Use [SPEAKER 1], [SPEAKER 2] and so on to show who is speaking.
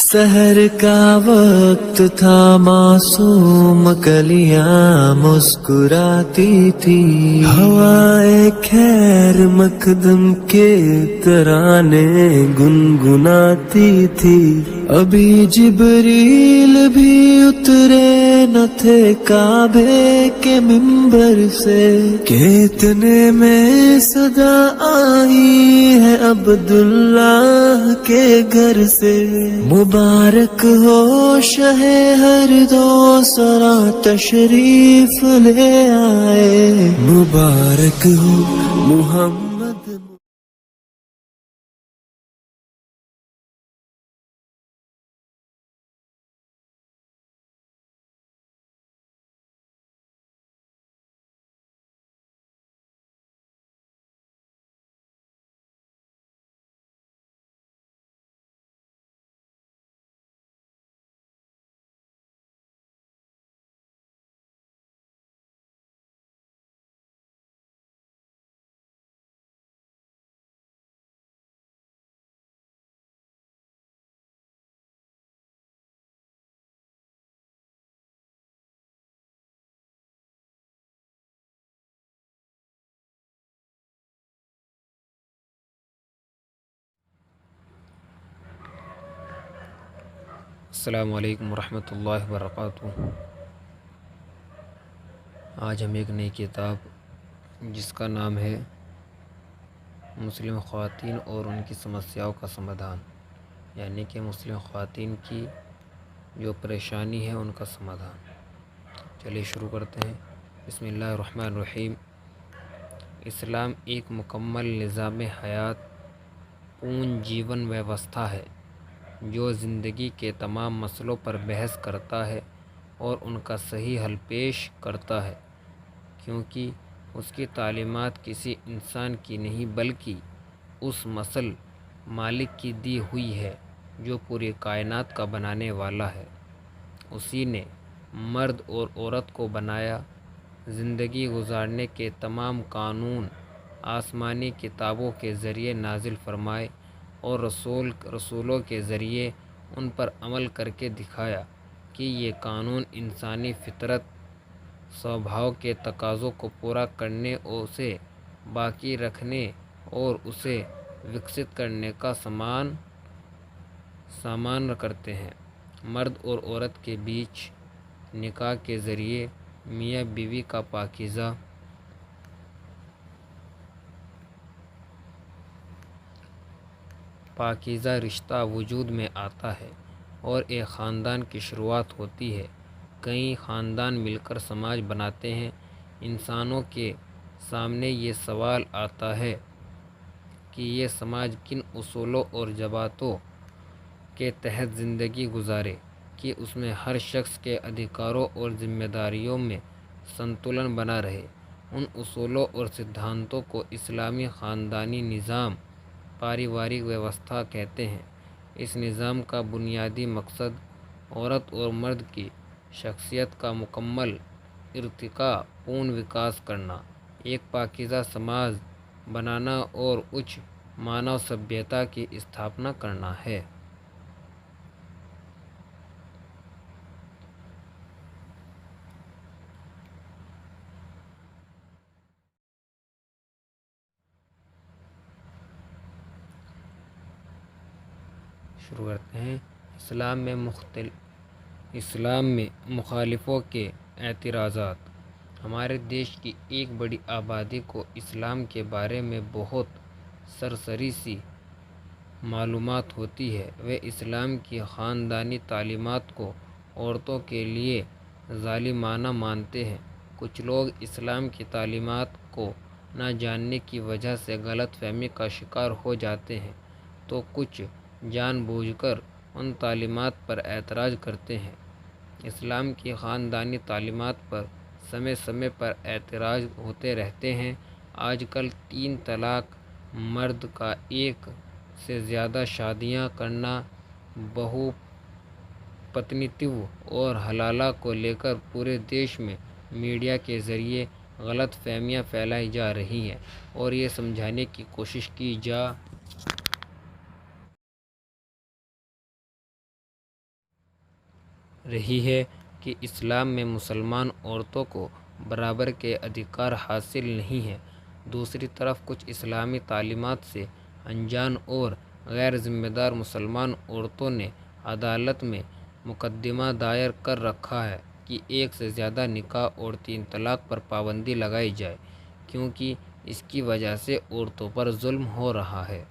[SPEAKER 1] سحر کا وقت تھا، معصوم کلیاں مسکراتی تھی، ہوائے خیر مقدم کے ترانے گنگناتی تھی۔ ابھی جبریل بھی اترے نہ تھے کعبے کے منبر سے کہ اتنے میں صدا آئی ہے عبداللہ کے گھر سے۔ مبارک ہو شہ ہر دو سرا تشریف لے آئے، مبارک ہو محمد۔
[SPEAKER 2] السلام علیکم ورحمۃ اللہ وبرکاتہ۔ آج ہم ایک نئی کتاب جس کا نام ہے مسلم خواتین اور ان کی سمسیاؤں کا سمادھان، یعنی کہ مسلم خواتین کی جو پریشانی ہے ان کا سمادھان۔ چلیے شروع کرتے ہیں۔ بسم اللہ الرحمن الرحیم۔ اسلام ایک مکمل نظام حیات پون جیون ویوستھا ہے جو زندگی کے تمام مسئلوں پر بحث کرتا ہے اور ان کا صحیح حل پیش کرتا ہے، کیونکہ اس کی تعلیمات کسی انسان کی نہیں بلکہ اس مسل مالک کی دی ہوئی ہے جو پوری کائنات کا بنانے والا ہے۔ اسی نے مرد اور عورت کو بنایا، زندگی گزارنے کے تمام قانون آسمانی کتابوں کے ذریعے نازل فرمائے اور رسولوں کے ذریعے ان پر عمل کر کے دکھایا کہ یہ قانون انسانی فطرت سوبھاؤ کے تقاضوں کو پورا کرنے، اسے باقی رکھنے اور اسے وکست کرنے کا سامان کرتے ہیں۔ مرد اور عورت کے بیچ نکاح کے ذریعے میاں بیوی کا پاکیزہ رشتہ وجود میں آتا ہے اور ایک خاندان کی شروعات ہوتی ہے۔ کئی خاندان مل کر سماج بناتے ہیں۔ انسانوں کے سامنے یہ سوال آتا ہے کہ یہ سماج کن اصولوں اور ضابطوں کے تحت زندگی گزارے کہ اس میں ہر شخص کے ادھیکاروں اور ذمہ داریوں میں سنتولن بنا رہے۔ ان اصولوں اور سدھانتوں کو اسلامی خاندانی نظام پاریوارک ویوستھا کہتے ہیں۔ اس نظام کا بنیادی مقصد عورت اور مرد کی شخصیت کا مکمل ارتقاء، پون وکاس کرنا، ایک پاکیزہ سماج بنانا اور اچ مانو سبھیتا کی استھاپنا کرنا ہے۔ شروع کرتے ہیں۔ اسلام میں مخالفوں کے اعتراضات۔ ہمارے دیش کی ایک بڑی آبادی کو اسلام کے بارے میں بہت سرسری سی معلومات ہوتی ہے۔ وہ اسلام کی خاندانی تعلیمات کو عورتوں کے لیے ظالمانہ مانتے ہیں۔ کچھ لوگ اسلام کی تعلیمات کو نہ جاننے کی وجہ سے غلط فہمی کا شکار ہو جاتے ہیں، تو کچھ جان بوجھ کر ان تعلیمات پر اعتراض کرتے ہیں۔ اسلام کی خاندانی تعلیمات پر سمے سمے پر اعتراض ہوتے رہتے ہیں۔ آج کل 3 طلاق، مرد کا ایک سے زیادہ شادیاں کرنا، بہو پتنیتو اور حلالہ کو لے کر پورے دیش میں میڈیا کے ذریعے غلط فہمیاں پھیلائی جا رہی ہیں اور یہ سمجھانے کی کوشش کی جا رہی ہے کہ اسلام میں مسلمان عورتوں کو برابر کے ادھیکار حاصل نہیں ہیں۔ دوسری طرف کچھ اسلامی تعلیمات سے انجان اور غیر ذمہ دار مسلمان عورتوں نے عدالت میں مقدمہ دائر کر رکھا ہے کہ ایک سے زیادہ نکاح اور 3 طلاق پر پابندی لگائی جائے، کیونکہ اس کی وجہ سے عورتوں پر ظلم ہو رہا ہے۔